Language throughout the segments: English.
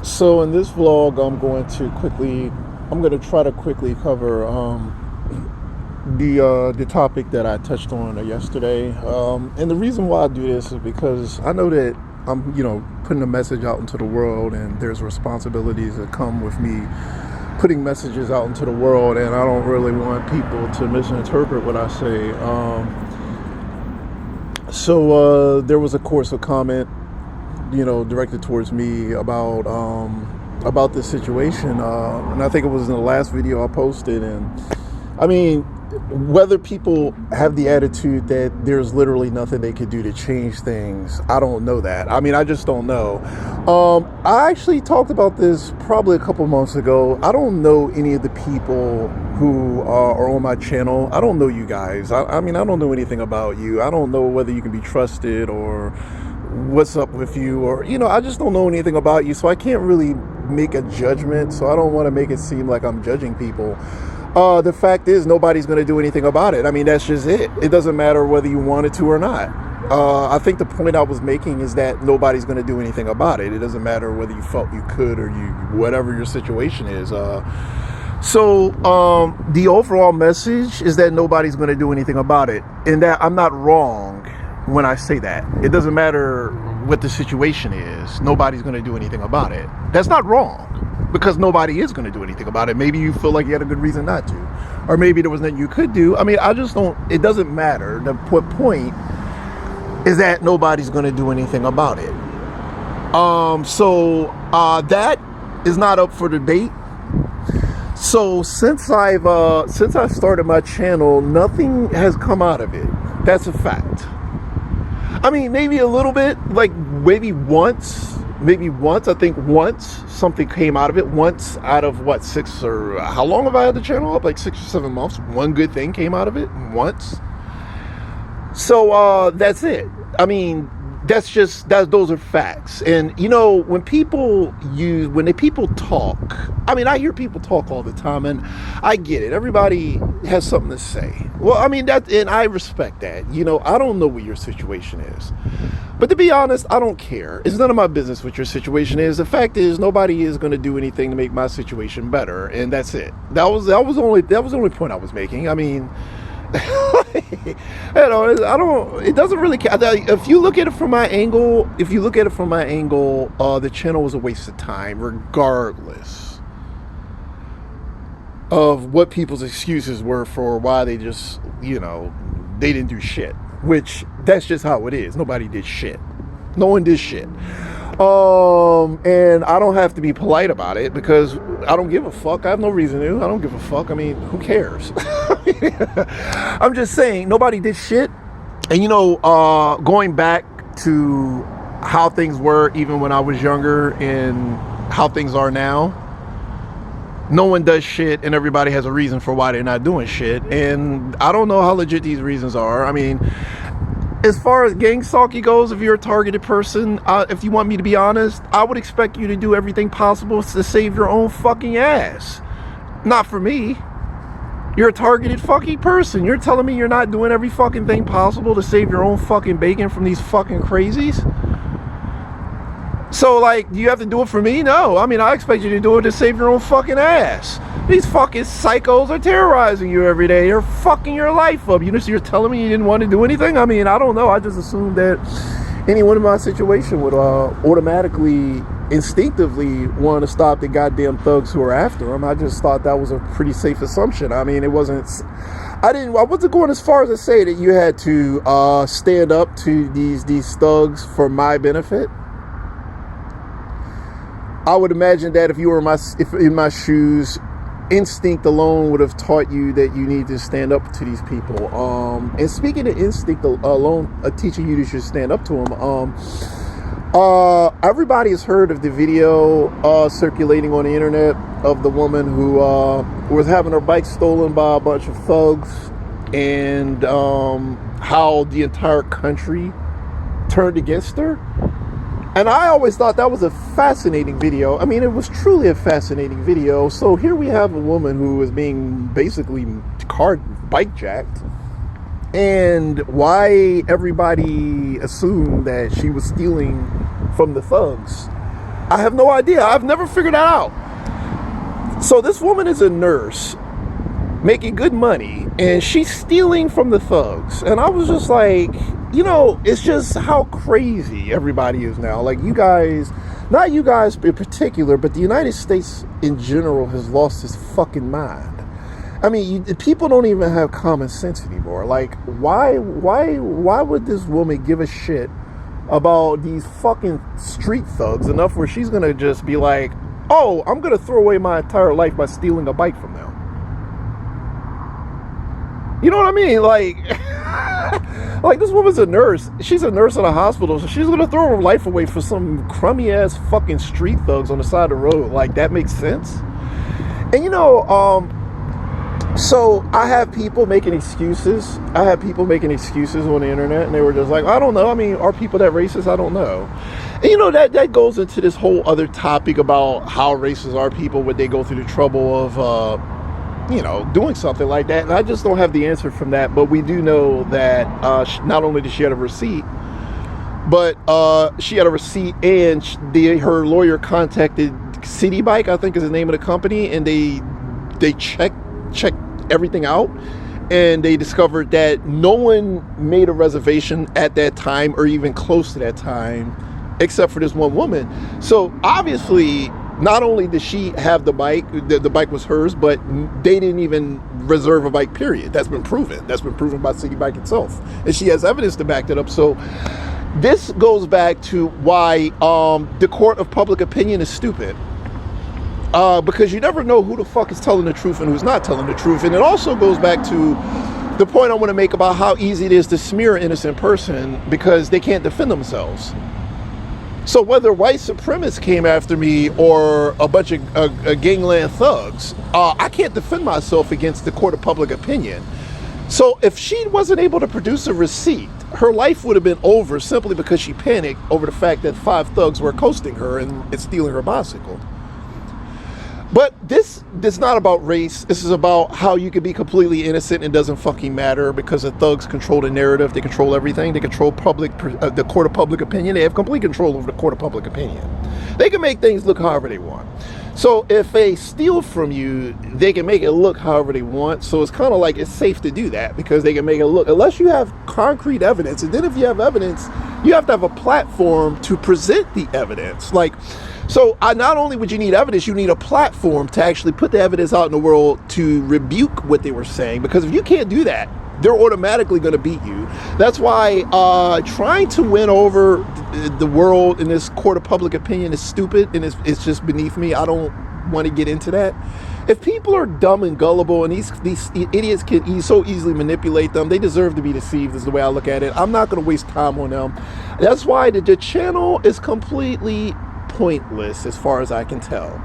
So in this vlog, I'm going to try to quickly cover the topic that I touched on yesterday. And the reason why I do this is because I know that I'm, putting a message out into the world, and there's responsibilities that come with me putting messages out into the world, and I don't really want people to misinterpret what I say. So there was, of course, a comment directed towards me about this situation, and I think it was in the last video I posted. And I mean, whether people have the attitude that there's literally nothing they could do to change things, I don't know that. I mean, I just don't know. I actually talked about this probably a couple months ago. I don't know any of the people who are on my channel. I don't know you guys. I mean, I don't know anything about you. I don't know whether you can be trusted or what's up with you, or I just don't know anything about you, so I can't really make a judgment. So I don't want to make it seem like I'm judging people. The fact is, nobody's going to do anything about it. I mean, that's just it. It doesn't matter whether you wanted to or not. I think the point I was making is that nobody's going to do anything about it. It doesn't matter whether you felt you could or whatever your situation is. So the overall message is that nobody's going to do anything about it, and that I'm not wrong when I say that. It doesn't matter what the situation is. Nobody's going to do anything about it. That's not wrong, because nobody is going to do anything about it. Maybe you feel like you had a good reason not to, or maybe there was nothing you could do. I mean, I just don't, it doesn't matter. The point is that nobody's going to do anything about it. So that is not up for debate. So since I've started my channel, nothing has come out of it. That's a fact. I mean, maybe a little bit, like maybe once, I think once something came out of it. Once out of what, how long have I had the channel up? Like 6 or 7 months. One good thing came out of it once. So that's it. I mean, those are facts. And when people talk, I mean, I hear people talk all the time, and I get it. Everybody has something to say. Well, I mean, and I respect that. I don't know what your situation is, but to be honest, I don't care. It's none of my business what your situation is. The fact is, nobody is going to do anything to make my situation better, and that's it. That was the only point I was making. I mean, it doesn't really care. If you look at it from my angle, the channel was a waste of time, regardless of what people's excuses were for why they just, they didn't do shit. Which, that's just how it is. Nobody did shit. No one did shit. And I don't have to be polite about it, because I don't give a fuck. I have no reason to. I don't give a fuck. I mean, who cares? I'm just saying, nobody did shit. And going back to how things were even when I was younger and how things are now, no one does shit, and everybody has a reason for why they're not doing shit. And I don't know how legit these reasons are. I mean, as far as gang stalking goes, if you're a targeted person, if you want me to be honest, I would expect you to do everything possible to save your own fucking ass. Not for me. You're a targeted fucking person. You're telling me you're not doing every fucking thing possible to save your own fucking bacon from these fucking crazies? So, like, do you have to do it for me? No. I mean, I expect you to do it to save your own fucking ass. These fucking psychos are terrorizing you every day. They're fucking your life up. So you're telling me you didn't want to do anything? I mean, I don't know. I just assumed that anyone in my situation would automatically, instinctively want to stop the goddamn thugs who are after them. I just thought that was a pretty safe assumption. I mean, I wasn't going as far as to say that you had to stand up to these thugs for my benefit. I would imagine that if you were in my shoes, instinct alone would have taught you that you need to stand up to these people. And speaking of instinct alone, teaching you to just stand up to them. Everybody has heard of the video circulating on the internet of the woman who was having her bike stolen by a bunch of thugs, and how the entire country turned against her. And I always thought that was a fascinating video. I mean, it was truly a fascinating video. So here we have a woman who is being basically bike jacked. And why everybody assumed that she was stealing from the thugs. I have no idea. I've never figured that out. So this woman is a nurse making good money, and she's stealing from the thugs. And I was just like, it's just how crazy everybody is now. Like, you guys, not you guys in particular, but the United States in general has lost its fucking mind. I mean, people don't even have common sense anymore. Like, why would this woman give a shit about these fucking street thugs enough where she's gonna just be like, oh, I'm gonna throw away my entire life by stealing a bike from them? You know what I mean? Like, like, this woman's a nurse. She's a nurse at a hospital, so she's gonna throw her life away for some crummy ass fucking street thugs on the side of the road. Like, that makes sense. And so I have people making excuses. I have people making excuses on the internet, and they were just like, I don't know. I mean, are people that racist? I don't know. And that goes into this whole other topic about how racist are people when they go through the trouble of doing something like that. And I just don't have the answer from that. But we do know that not only did she have a receipt, but she had a receipt, and her lawyer contacted City Bike, I think is the name of the company, and they checked everything out, and they discovered that no one made a reservation at that time or even close to that time except for this one woman. So obviously, not only did she have the bike, the bike was hers, but they didn't even reserve a bike, period. That's been proven by City Bike itself, and she has evidence to back that up. So this goes back to why the court of public opinion is stupid. Because you never know who the fuck is telling the truth and who's not telling the truth. And it also goes back to the point I want to make about how easy it is to smear an innocent person because they can't defend themselves. So whether white supremacists came after me or a bunch of gangland thugs, I can't defend myself against the court of public opinion. So if she wasn't able to produce a receipt, her life would have been over simply because she panicked over the fact that 5 thugs were accosting her and stealing her bicycle. But this is not about race. This is about how you can be completely innocent and it doesn't fucking matter because the thugs control the narrative. They control everything. They control the court of public opinion. They have complete control over the court of public opinion. They can make things look however they want. So if they steal from you, they can make it look however they want. So it's kind of like it's safe to do that because they can make it look, unless you have concrete evidence. And then if you have evidence, you have to have a platform to present the evidence. So not only would you need evidence, you need a platform to actually put the evidence out in the world to rebuke what they were saying. Because if you can't do that, they're automatically going to beat you. That's why trying to win over the world in this court of public opinion is stupid, and it's just beneath me. I don't want to get into that. If people are dumb and gullible and these idiots can so easily manipulate them, they deserve to be deceived is the way I look at it. I'm not going to waste time on them. That's why the channel is completely pointless as far as I can tell.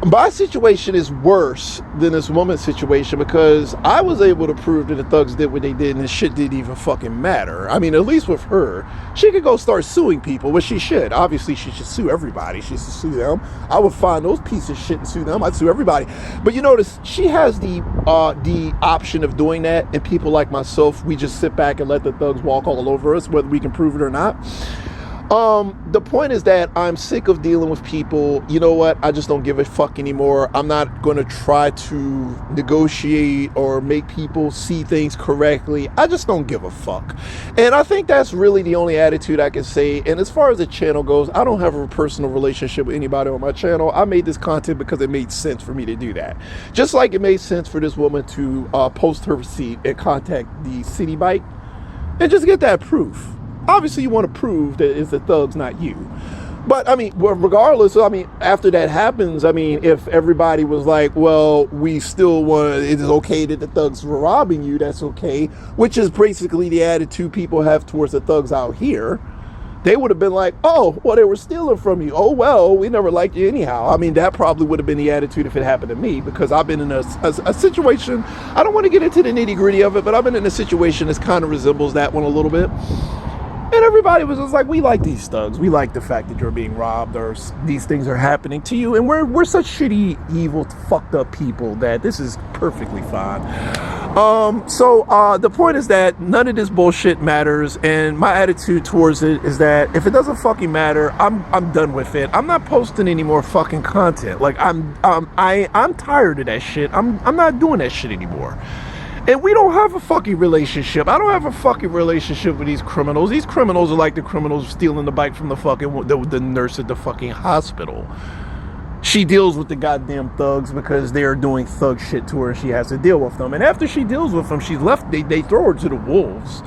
My situation is worse than this woman's situation because I was able to prove that the thugs did what they did and the shit didn't even fucking matter. I mean, at least with her, she could go start suing people, which she should. Obviously, she should sue everybody. She should sue them. I would find those pieces of shit and sue them. I'd sue everybody. But you notice, she has the option of doing that, and people like myself, we just sit back and let the thugs walk all over us, whether we can prove it or not. The point is that I'm sick of dealing with people. You know what? I just don't give a fuck anymore. I'm not going to try to negotiate or make people see things correctly. I just don't give a fuck. And I think that's really the only attitude I can say. And as far as the channel goes, I don't have a personal relationship with anybody on my channel. I made this content because it made sense for me to do that. Just like it made sense for this woman to post her receipt and contact the City Bike and just get that proof. Obviously, you want to prove that it's the thugs, not you. But, I mean, regardless, I mean, after that happens, I mean, if everybody was like, well, we still want, it is okay that the thugs were robbing you, that's okay, which is basically the attitude people have towards the thugs out here. They would have been like, oh, well, they were stealing from you. Oh, well, we never liked you anyhow. I mean, that probably would have been the attitude if it happened to me, because I've been in a situation, I don't want to get into the nitty gritty of it, but I've been in a situation that kind of resembles that one a little bit. And everybody was just like, we like these thugs. We like the fact that you're being robbed or these things are happening to you. And we're such shitty, evil, fucked up people that this is perfectly fine. So the point is that none of this bullshit matters, and my attitude towards it is that if it doesn't fucking matter, I'm done with it. I'm not posting any more fucking content. Like I'm tired of that shit. I'm not doing that shit anymore. And we don't have a fucking relationship. I don't have a fucking relationship with these criminals. These criminals are like the criminals stealing the bike from the fucking the nurse at the fucking hospital. She deals with the goddamn thugs because they are doing thug shit to her. She has to deal with them. And after she deals with them, she's left. They throw her to the wolves.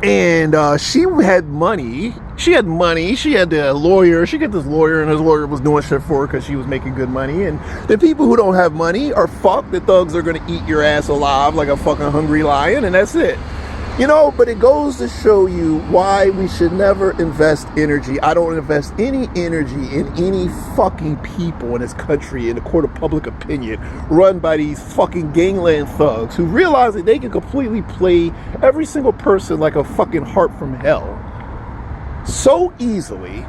And she had money. She had money. She had a lawyer. She got this lawyer, and his lawyer was doing shit for her because she was making good money. And the people who don't have money are fucked. The thugs are going to eat your ass alive like a fucking hungry lion, and that's it. You know, but it goes to show you why we should never invest energy. I don't invest any energy in any fucking people in this country in the court of public opinion run by these fucking gangland thugs who realize that they can completely play every single person like a fucking harp from hell so easily.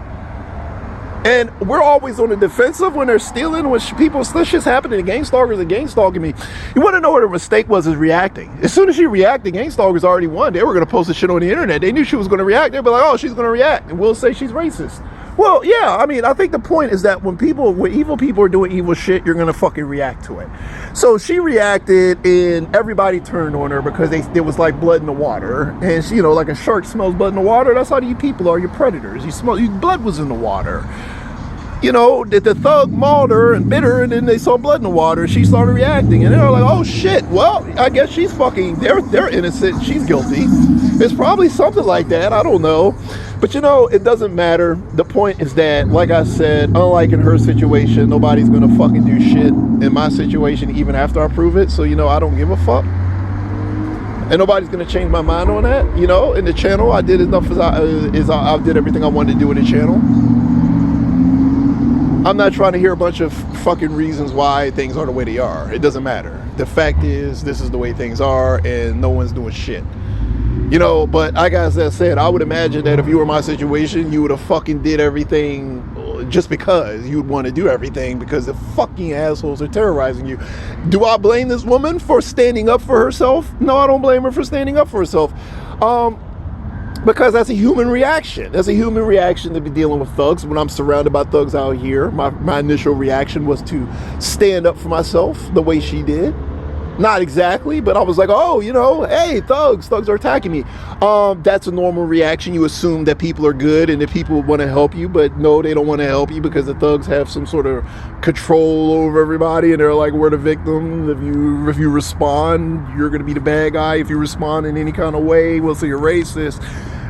And we're always on the defensive when they're stealing, when people, this shit's happening. The gang stalkers are gang stalking me. You want to know what her mistake was, is reacting. As soon as she reacted, the gang stalkers already won. They were going to post the shit on the internet. They knew she was going to react. They'd be like, oh, she's going to react. And we'll say she's racist. Well, yeah, I mean, I think the point is that when evil people are doing evil shit, you're going to fucking react to it. So she reacted, and everybody turned on her because there was like blood in the water. And she, you know, like a shark smells blood in the water. That's how you people are. You're predators. Blood was in the water. You know, that the thug mauled her and bit her, and then they saw blood in the water. She started reacting, and they're like, "Oh shit! Well, I guess she's fucking. They're innocent. She's guilty. It's probably something like that. I don't know, but you know, it doesn't matter. The point is that, like I said, unlike in her situation, nobody's gonna fucking do shit in my situation, even after I prove it. So you know, I don't give a fuck, and nobody's gonna change my mind on that. You know, in the channel, I did enough as I did everything I wanted to do in the channel. I'm not trying to hear a bunch of fucking reasons why things are the way they are. It doesn't matter. The fact is, this is the way things are, and no one's doing shit. You know, but like I said, I would imagine that if you were in my situation, you would have fucking did everything just because you'd want to do everything because the fucking assholes are terrorizing you. Do I blame this woman for standing up for herself? No, I don't blame her for standing up for herself. Because that's a human reaction. That's a human reaction to be dealing with thugs. When I'm surrounded by thugs out here, my initial reaction was to stand up for myself the way she did. Not exactly, but I was like, oh, you know, hey, thugs are attacking me. That's a normal reaction. You assume that people are good and that people want to help you, but no, they don't want to help you because the thugs have some sort of control over everybody, and they're like, we're the victim. If you respond, you're going to be the bad guy. If you respond in any kind of way, we'll say you're racist.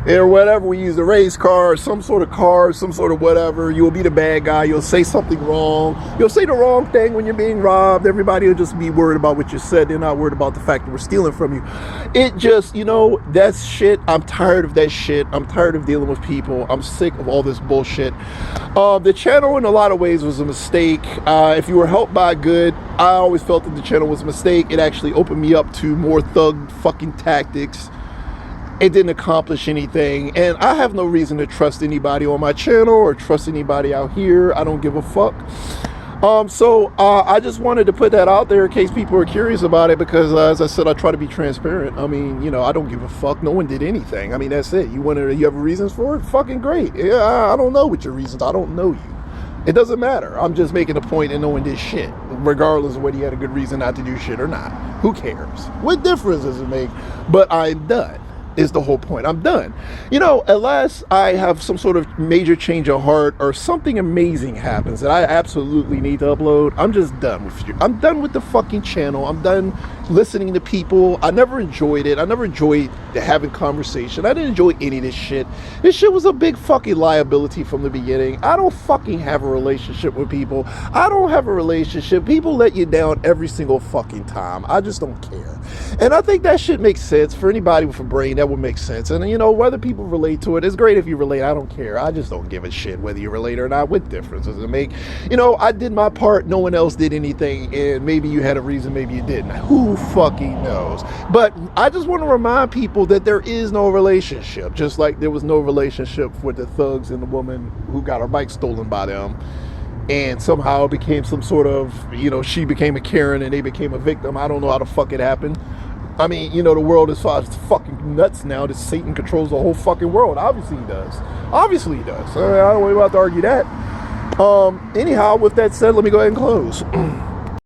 Or whatever, we use a race car, some sort of whatever. You'll be the bad guy. You'll say something wrong. You'll say the wrong thing when you're being robbed. Everybody will just be worried about what you said. They're not worried about the fact that we're stealing from you. It just, you know, that's shit. I'm tired of that shit. I'm tired of dealing with people. I'm sick of all this bullshit. The channel in a lot of ways was a mistake. If you were helped by good, I always felt that the channel was a mistake. It actually opened me up to more thug fucking tactics. It didn't accomplish anything, and I have no reason to trust anybody on my channel or trust anybody out here. I don't give a fuck. So I just wanted to put that out there in case people are curious about it, because as I said, I try to be transparent. I mean, you know, I don't give a fuck. No one did anything. I mean, that's it. You have reasons for it? Fucking great. Yeah, I don't know what your reasons. I don't know you. It doesn't matter. I'm just making a point, and no one did shit, regardless of whether you had a good reason not to do shit or not. Who cares? What difference does it make? But I'm done. Is the whole point. I'm done. You know, unless I have some sort of major change of heart or something amazing happens that I absolutely need to upload, I'm just done with you. I'm done with the fucking channel. I'm done listening to people. I never enjoyed it. I never enjoyed having conversation. I didn't enjoy any of this shit. This shit was a big fucking liability from the beginning. I don't fucking have a relationship with people. I don't have a relationship. People let you down every single fucking time. I just don't care. And I think that shit makes sense for anybody with a brain. That would make sense. And you know, whether people relate to it, it's great if you relate. I don't care. I just don't give a shit whether you relate or not. What difference does it make? You know, I did my part. No one else did anything, and maybe you had a reason, maybe you didn't. Who fucking knows? But I just want to remind people that there is no relationship, just like there was no relationship with the thugs and the woman who got her bike stolen by them. and somehow it became some sort of, she became a Karen and they became a victim. I don't know how the fuck it happened. I mean, the world is fucking nuts now that Satan controls the whole fucking world. Obviously he does. Obviously he does. I don't want to argue that. Anyhow, with that said, let me go ahead and close.